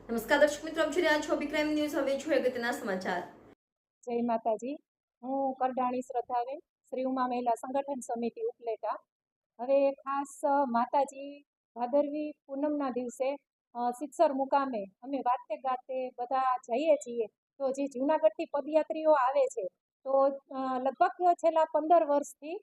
નમસ્કાર દર્શક મિત્રો, આપ જોઈ રહ્યા છો બી ક્રાઇમ ન્યૂઝ. હવે જોઈએ અગત્યના સમાચાર. જય માતાજી. હું કરડાણી શ્રદ્ધાબેન, શ્રી ઉમા મહિલા સંગઠન સમિતિ ઉપલેટા. હવે ખાસ માતાજી ભાદરવી પૂનમના દિવસે સિત્સર મુકામે અમે વાતે ગાતે બધા જઈએ છીએ. તો જે જૂનાગઢથી પદયાત્રીઓ આવે છે તો લગભગ છેલ્લા 15 વર્ષથી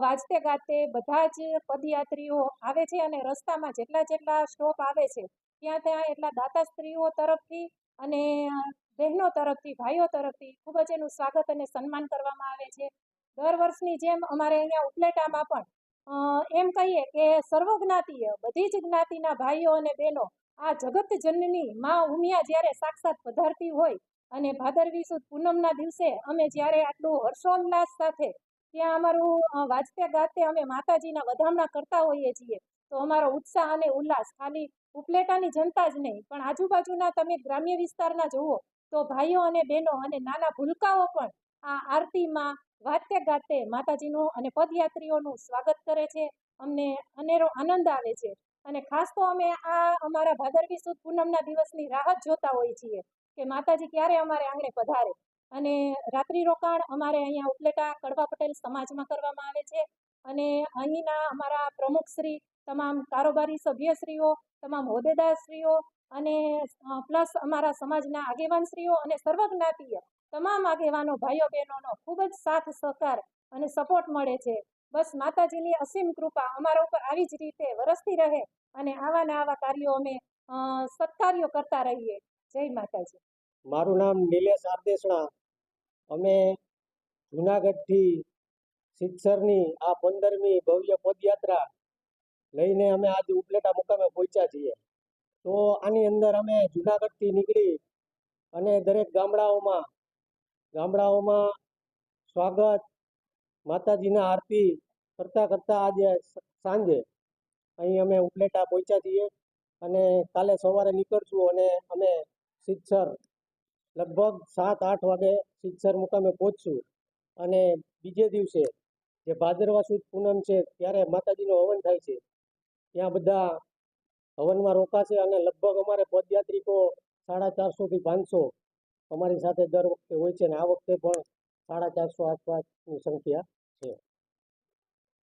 વાજતે ગાતે બધા જ પદયાત્રીઓ આવે છે અને રસ્તામાં જેટલા સ્ટોપ આવે છે ત્યાં એટલા દાતા સ્ત્રીઓ તરફથી અને બહેનો તરફથી, ભાઈઓ તરફથી ખૂબ જ એનું સ્વાગત અને સન્માન કરવામાં આવે છે. દર વર્ષની જેમ અમારે અહીંયા ઉપલેટામાં પણ એમ કહીએ કે સર્વજ્ઞાતીય બધી જ જ્ઞાતિના ભાઈઓ અને બહેનો આ જગત જનની માં ઉમિયા જ્યારે સાક્ષાત પધારતી હોય અને ભાદરવી સુદ પૂનમના દિવસે અમે જ્યારે આટલું હર્ષોલ્લાસ સાથે ત્યાં અમારું વાજતે ગાતે અમે માતાજીના વધામણા કરતા હોઈએ છીએ, તો અમારો ઉત્સાહ અને ઉલ્લાસ ખાલી ઉપલેટાની જનતા જ નહીં પણ આજુબાજુના તમે ગ્રામ્ય વિસ્તારના જુઓ તો ભાઈઓ અને બહેનો અને નાના ભૂલકાઓ પણ આ આરતીમાં વાતે ગાતે માતાજીનું અને પદયાત્રીઓનું સ્વાગત કરે છે. અમને અનેરો આનંદ આવે છે અને ખાસ તો અમે આ અમારા ભાદરવી સુદ પૂનમના દિવસની રાહ જ જોતા હોઈએ છીએ કે માતાજી ક્યારે અમારે આંગણે પધારે. અને રાત્રિ રોકાણ અમારે અહીંયા ઉપલેટા કડવા પટેલ સમાજમાં કરવામાં આવે છે અને અહીંના અમારા પ્રમુખશ્રી, તમામ કારોબારી સભ્યશ્રીઓ, તમામ હોદ્દેદારશ્રીઓ અને પ્લસ અમારા સમાજના આગેવાનશ્રીઓ અને સર્વજ્ઞાતીય તમામ આગેવાનો ભાઈઓ બહેનોનો ખૂબ જ સાથ સહકાર અને સપોર્ટ મળે છે. બસ માતાજીની અસીમ કૃપા અમારા ઉપર આવી જ રીતે વરસતી રહે અને આવા ને આવા કાર્યો અમે સત્કાર્યો કરતા રહીએ. જય માતાજી. મારું નામ નિલેશ આરદેસણા. અમે જુનાગઢથી સિત્સરની આ 15મી ભવ્ય પદયાત્રા લઈને અમે આજે ઉપલેટા મુકામે પહોંચ્યા છીએ. તો આની અંદર અમે જુનાગઢથી નીકળી અને દરેક ગામડાઓમાં સ્વાગત, માતાજીના આરતી કરતા આજે સાંજે અહીં અમે ઉપલેટા પહોંચ્યા છીએ અને કાલે સવારે નીકળશું અને અમે સિત્સર લગભગ 7-8 વાગે સિત્સર મુકામે પહોંચશું અને બીજે દિવસે જે ભાદરવા સુદ પૂનમ છે ત્યારે માતાજીનો હવન થાય છે, ત્યાં બધા હવનમાં રોકાશે અને લગભગ અમારે પદયાત્રિકો 450 થી 500 અમારી સાથે દર વખતે હોય છે અને આ વખતે પણ 450 આસપાસની સંખ્યા છે.